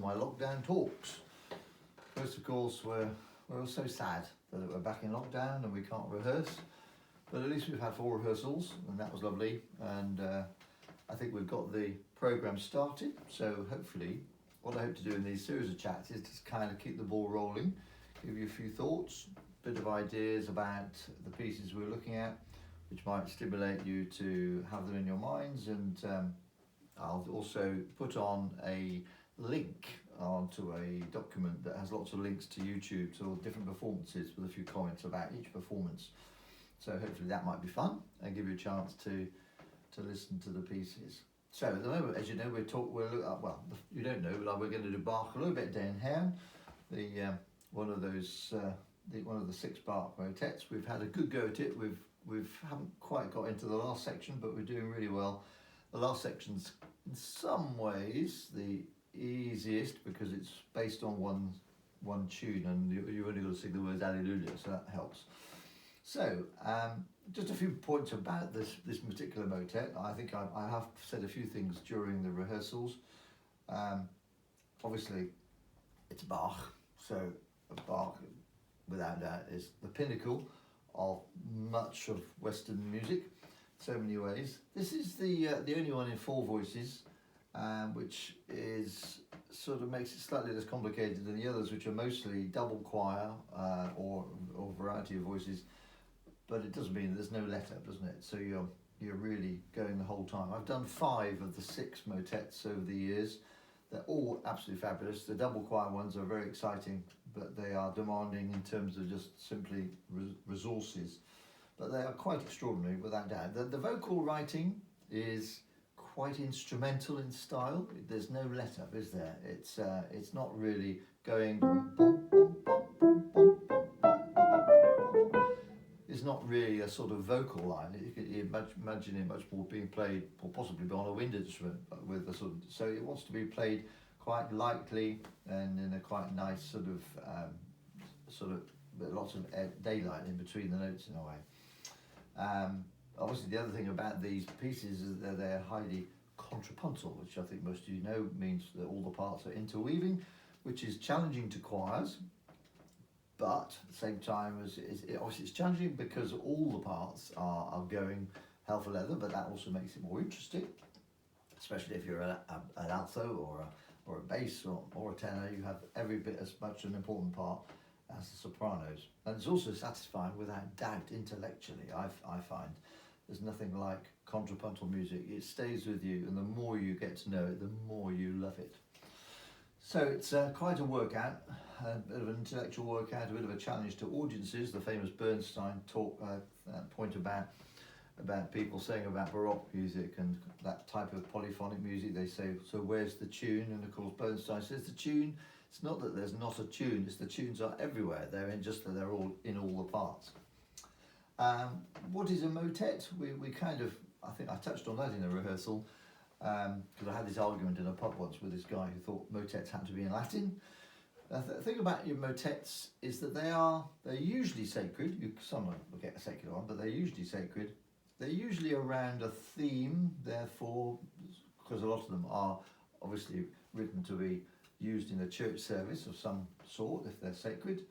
my lockdown talks. First, of course, we're all so sad that we're back in lockdown and we can't rehearse, but at least we've had 4 rehearsals and that was lovely, and I think we've got the programme started, so hopefully what I hope to do in these series of chats is to kind of keep the ball rolling, give you a few thoughts, a bit of ideas about the pieces we're looking at, which might stimulate you to have them in your minds, and I'll also put on a link onto a document that has lots of links to YouTube to all different performances with a few comments about each performance. So hopefully that might be fun and give you a chance to listen to the pieces. So at the moment, as you know, you don't know, but we're going to do Bach Lobet in Herrn, one of the 6 Bach motets. We've had a good go at it. We haven't quite got into the last section, but we're doing really well. The last section's in some ways the easiest because it's based on one tune, and you've only got to sing the words Alleluia, so that helps. So just a few points about this particular motet. I think I have said a few things during the rehearsals. Obviously, it's Bach, so Bach, without doubt, is the pinnacle of much of Western music, so many ways. This is the only one in 4 voices, which is sort of makes it slightly less complicated than the others, which are mostly double choir or variety of voices. But it doesn't mean there's no let up, doesn't it? So you're really going the whole time. I've done 5 of the 6 motets over the years. They're all absolutely fabulous. The double choir ones are very exciting, but they are demanding in terms of just simply resources. But they are quite extraordinary, without doubt. The vocal writing is quite instrumental in style. There's no let up, is there? It's not really going. It's not really a sort of vocal line. You can imagine it much more being played, or possibly on a wind instrument, with a sort of. So it wants to be played quite lightly and in a quite nice sort of lots of daylight in between the notes in a way. Obviously, the other thing about these pieces is that they're highly contrapuntal, which I think most of you know means that all the parts are interweaving, which is challenging to choirs. But at the same time, obviously it's challenging because all the parts are going hell for leather, but that also makes it more interesting, especially if you're an alto or a bass or a tenor. You have every bit as much an important part as the sopranos. And it's also satisfying without doubt intellectually, I find. There's nothing like contrapuntal music. It stays with you, and the more you get to know it, the more you love it. So it's quite a workout, a bit of an intellectual workout, a bit of a challenge to audiences. The famous Bernstein point about people saying about Baroque music and that type of polyphonic music. They say, so where's the tune? And of course Bernstein says the tune, it's not that there's not a tune, it's the tunes are everywhere. They're they're all in all the parts. What is a motet? We kind of, I think I touched on that in a rehearsal, because I had this argument in a pub once with this guy who thought motets had to be in Latin. The thing about your motets is that they're usually sacred. Some will get a secular one, but they're usually sacred. They're usually around a theme, therefore, because a lot of them are obviously written to be used in a church service of some sort if they're sacred.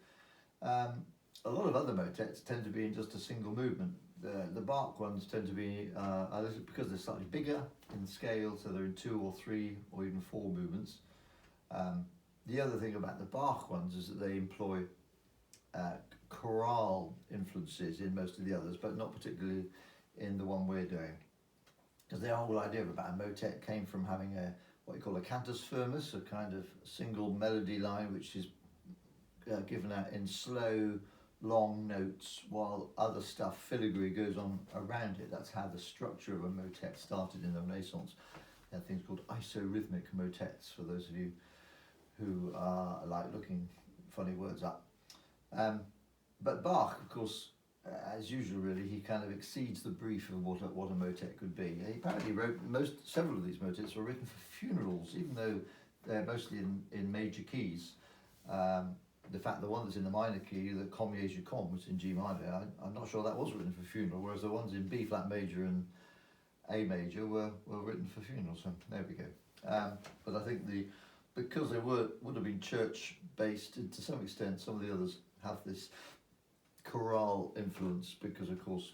A lot of other motets tend to be in just a single movement. The Bach ones tend to be, because they're slightly bigger in scale, so they're in 2 or 3 or even 4 movements. The other thing about the Bach ones is that they employ chorale influences in most of the others, but not particularly in the one we're doing. Because the whole idea about a motet came from having what you call a cantus firmus, a kind of single melody line which is given out in slow, long notes, while other stuff, filigree, goes on around it. That's how the structure of a motet started in the Renaissance. They had things called isorhythmic motets, for those of you who like looking funny words up. But Bach, of course, as usual really, he kind of exceeds the brief of what a motet could be. He apparently wrote several of these motets were written for funerals, even though they're mostly in major keys. The fact the one that's in the minor key, the Comme je Comme, was in G minor, I'm not sure that was written for funeral, whereas the ones in B flat major and A major were written for funerals, so there we go. But I think the because they would have been church based, and to some extent some of the others have this chorale influence, because of course,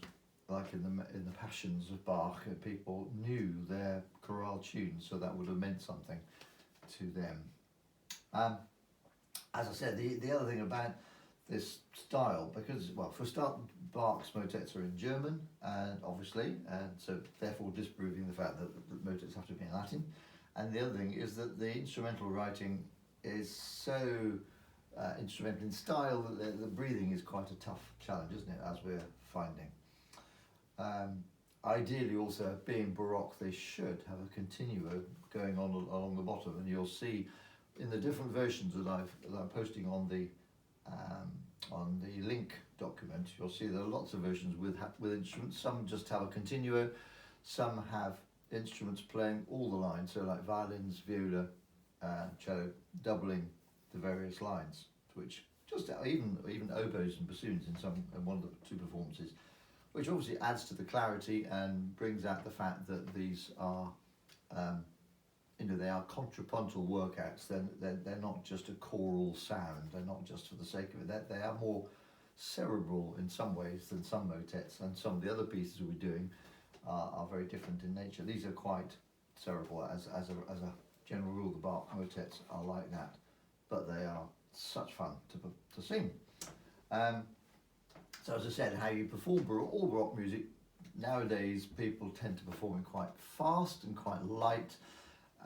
like in the Passions of Bach, people knew their chorale tunes, so that would have meant something to them. As I said, the other thing about this style, because, well, for a start, Bach's motets are in German, and obviously, and so therefore disproving the fact that the motets have to be in Latin. And the other thing is that the instrumental writing is so instrumental in style that the breathing is quite a tough challenge, isn't it, as we're finding. Ideally also, being Baroque, they should have a continuo going on along the bottom, and you'll see in the different versions that I'm posting on the link document, you'll see there are lots of versions with instruments. Some just have a continuo, some have instruments playing all the lines, so like violins, viola, cello, doubling the various lines, which just even oboes and bassoons in one of the two performances, which obviously adds to the clarity and brings out the fact that these are they are contrapuntal workouts. They're not just a choral sound, they're not just for the sake of it, they are more cerebral in some ways than some motets, and some of the other pieces we're doing are very different in nature. These are quite cerebral as a general rule. The Bach motets are like that, but they are such fun to sing. So as I said, how you perform all Baroque music, nowadays people tend to perform it quite fast and quite light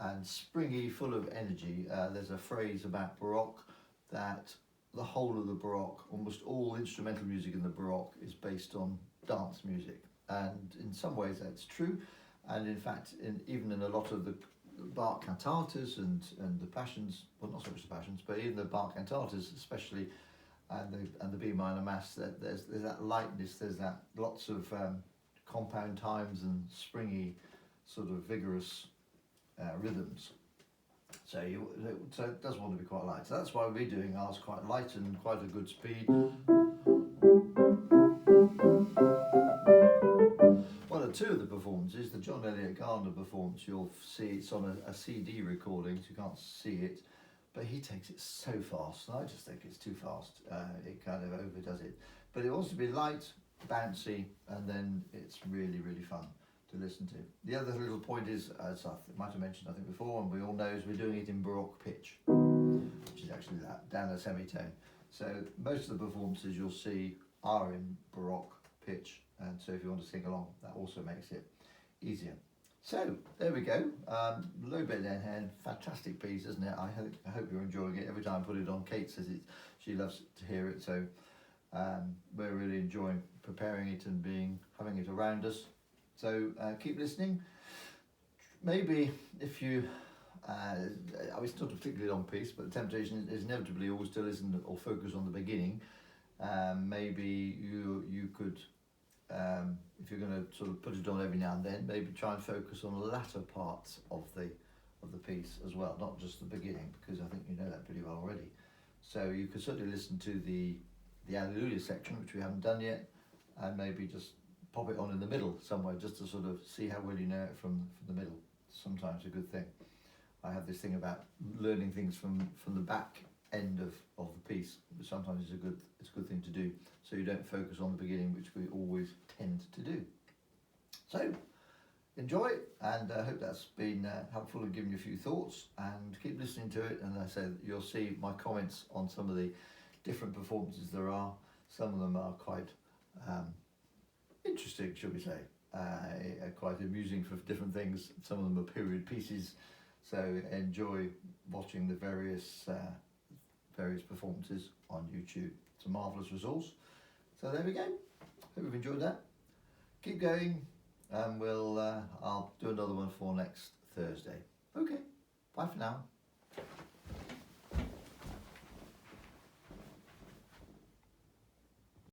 and springy, full of energy. There's a phrase about Baroque that the whole of the Baroque, almost all instrumental music in the Baroque, is based on dance music. And in some ways that's true, and in fact even in a lot of the Bach cantatas and the Passions, well, not so much the Passions, but even the Bach cantatas especially, and the B minor mass, that there's that lightness, there's that lots of compound times and springy, sort of vigorous rhythms. So it does want to be quite light. So that's why we're doing ours quite light and quite a good speed. One or two of the performances, the John Eliot Gardner performance, you'll see it's on a CD recording, so you can't see it, but he takes it so fast, and I just think it's too fast. It kind of overdoes it. But it wants to be light, bouncy, and then it's really, really fun to listen to. The other little point is, as I might have mentioned I think before, and we all know, is we're doing it in Baroque pitch, which is actually that, down a semitone. So most of the performances you'll see are in Baroque pitch, and so if you want to sing along, that also makes it easier. So there we go. Lobet and Herrn, fantastic piece, isn't it? I hope you're enjoying it. Every time I put it on, Kate says she loves to hear it. So we're really enjoying preparing it and having it around us. So keep listening. Maybe if you, it's not a particularly long piece, but the temptation is inevitably always to listen or focus on the beginning. Maybe you could. If you're going to sort of put it on every now and then, maybe try and focus on the latter parts of the piece as well, not just the beginning, because I think you know that pretty well already. So you could certainly listen to the Alleluia section, which we haven't done yet, and maybe just pop it on in the middle somewhere, just to sort of see how well you know it from the middle. Sometimes a good thing. I have this thing about learning things from the back end of the piece, but sometimes it's a good thing to do, so you don't focus on the beginning, which we always tend to do. So enjoy, and I hope that's been helpful and given you a few thoughts, and keep listening to it. And as I said, you'll see my comments on some of the different performances there are. Some of them are quite interesting, shall we say, quite amusing for different things. Some of them are period pieces, so enjoy watching the various performances on YouTube. It's a marvellous resource. So there we go. Hope you've enjoyed that. Keep going, and I'll do another one for next Thursday. Okay, bye for now.